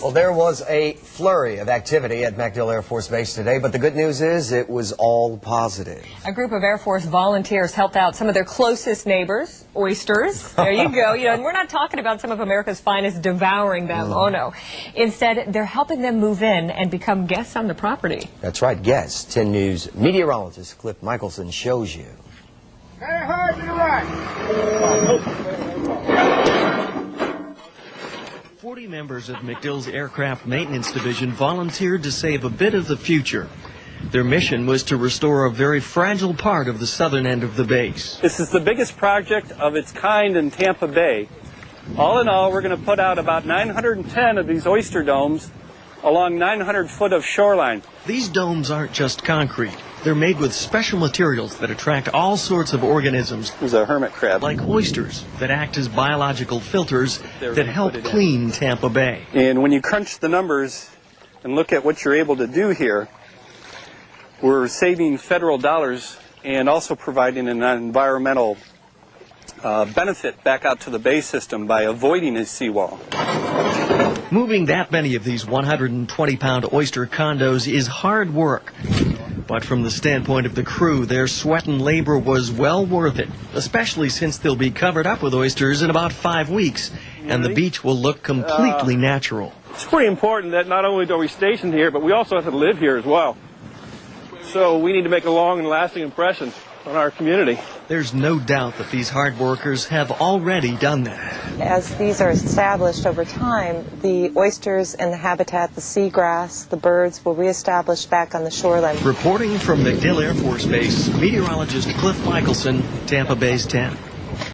Well, there was a flurry of activity at McDill Air Force Base today, but the good news is it was all positive. A group of Air Force volunteers helped out some of their closest neighbors, oysters. There you go. And we're not talking about some of America's finest devouring them. Oh, no. Instead, they're helping them move in and become guests on the property. That's right, guests. 10 News meteorologist Cliff Michelson shows you. Very hard to the right. 40 members of McDill's Aircraft Maintenance Division volunteered to save a bit of the future. Their mission was to restore a very fragile part of the southern end of the base. This is the biggest project of its kind in Tampa Bay. All in all, we're going to put out about 910 of these oyster domes along 900 foot of shoreline. These domes aren't just concrete. They're made with special materials that attract all sorts of organisms. There's a hermit crab. Like oysters that act as biological filters that help clean Tampa Bay. And when you crunch the numbers and look at what you're able to do here, we're saving federal dollars and also providing an environmental benefit back out to the bay system by avoiding a seawall. Moving that many of these 120-pound oyster condos is hard work. But from the standpoint of the crew, their sweat and labor was well worth it, especially since they'll be covered up with oysters in about 5 weeks, and the beach will look completely natural. It's pretty important that not only are we stationed here, but we also have to live here as well. So we need to make a long and lasting impression on our community. There's no doubt that these hard workers have already done that. As these are established over time, the oysters and the habitat, the seagrass, the birds will reestablish back on the shoreline. Reporting from McDill Air Force Base, meteorologist Cliff Michelson, Tampa Bay's 10.